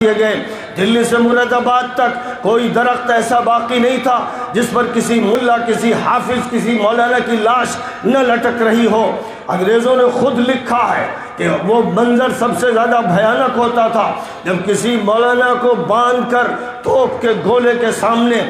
گئے۔ دلی سے مراد آباد تک کوئی درخت ایسا باقی نہیں تھا جس پر کسی ملا، کسی حافظ، کسی مولانا کی لاش نہ لٹک رہی ہو۔ انگریزوں نے خود لکھا ہے کہ وہ منظر سب سے زیادہ بھیانک ہوتا تھا جب کسی مولانا کو باندھ کر توپ کے گولے کے سامنے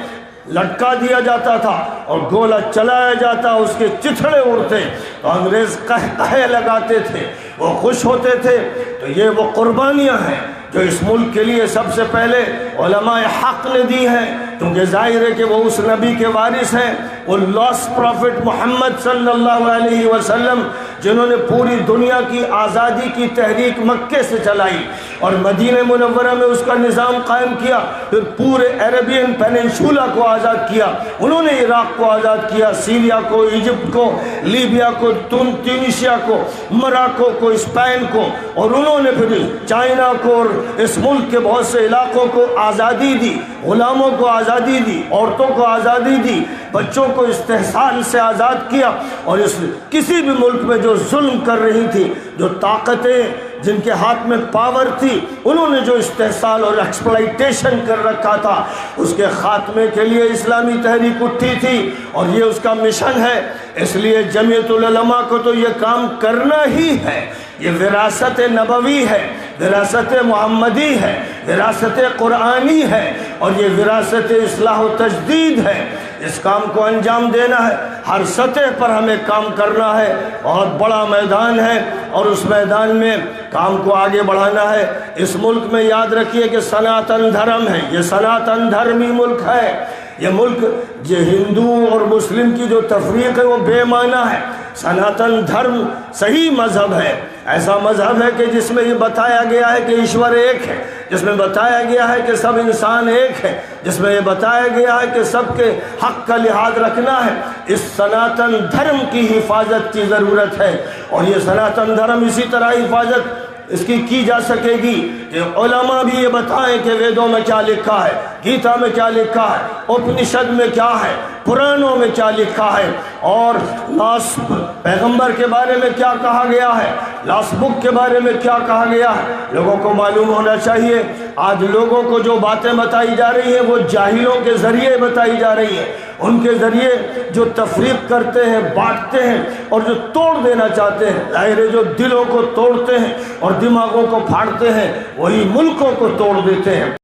لٹکا دیا جاتا تھا اور گولہ چلایا جاتا، اس کے چتھڑے اڑتے تو انگریز قہقہے لگاتے تھے، وہ خوش ہوتے تھے۔ تو یہ وہ قربانیاں ہیں جو اس ملک کے لیے سب سے پہلے علماء حق نے دی ہیں، کیونکہ ظاہر ہے کہ وہ اس نبی کے وارث ہیں، وہ لاسٹ پروفٹ محمد صلی اللہ علیہ وسلم، جنہوں نے پوری دنیا کی آزادی کی تحریک مکے سے چلائی اور مدینہ منورہ میں اس کا نظام قائم کیا، پھر پورے عربین پیننسولا کو آزاد کیا۔ انہوں نے عراق کو آزاد کیا، سیریا کو، ایجپٹ کو، لیبیا کو، تونسیا کو، مراکو کو، اسپین کو، اور انہوں نے پھر چائنا کو اور اس ملک کے بہت سے علاقوں کو آزادی دی، غلاموں کو آزادی دی، عورتوں کو آزادی دی، بچوں کو استحصال سے آزاد کیا۔ اور اس کسی بھی ملک میں جو ظلم کر رہی تھی، جو طاقتیں جن کے ہاتھ میں پاور تھی، انہوں نے جو استحصال اور ایکسپلائٹیشن کر رکھا تھا، اس کے خاتمے کے لیے اسلامی تحریک اٹھی تھی اور یہ اس کا مشن ہے۔ اس لیے جمعیت العلماء کو تو یہ کام کرنا ہی ہے، یہ وراثت نبوی ہے، وراثت محمدی ہے، وراثت قرآنی ہے، اور یہ وراثت اصلاح و تجدید ہے۔ اس کام کو انجام دینا ہے، ہر سطح پر ہمیں کام کرنا ہے۔ بہت بڑا میدان ہے اور اس میدان میں کام کو آگے بڑھانا ہے۔ اس ملک میں یاد رکھیے کہ سناتن دھرم ہے، یہ سناتن دھرمی ملک ہے۔ یہ ملک یہ ہندو اور مسلم کی جو تفریق ہے وہ بے معنی ہے۔ سناتن دھرم صحیح مذہب ہے، ایسا مذہب ہے کہ جس میں یہ بتایا گیا ہے کہ ایشور ایک ہے، جس میں بتایا گیا ہے کہ سب انسان ایک ہے، جس میں یہ بتایا گیا ہے کہ سب کے حق کا لحاظ رکھنا ہے۔ اس سناتن دھرم کی حفاظت کی ضرورت ہے، اور یہ سناتن دھرم اسی طرح حفاظت اس کی جا سکے گی کہ علماء بھی یہ بتائیں کہ ویدوں میں کیا لکھا ہے، گیتا میں کیا لکھا ہے، اپنشد میں کیا ہے، پرانوں میں کیا لکھا ہے، اور لاسٹ پیغمبر کے بارے میں کیا کہا گیا ہے، لاسٹ بک کے بارے میں کیا کہا گیا ہے۔ لوگوں کو معلوم ہونا چاہیے۔ آج لوگوں کو جو باتیں بتائی جا رہی ہیں وہ جاہلوں کے ذریعے بتائی جا رہی ہیں، ان کے ذریعے جو تفریق کرتے ہیں، بانٹتے ہیں اور جو توڑ دینا چاہتے ہیں۔ ظاہر ہے جو دلوں کو توڑتے ہیں اور دماغوں کو پھاڑتے ہیں وہی ملکوں کو توڑ دیتے ہیں۔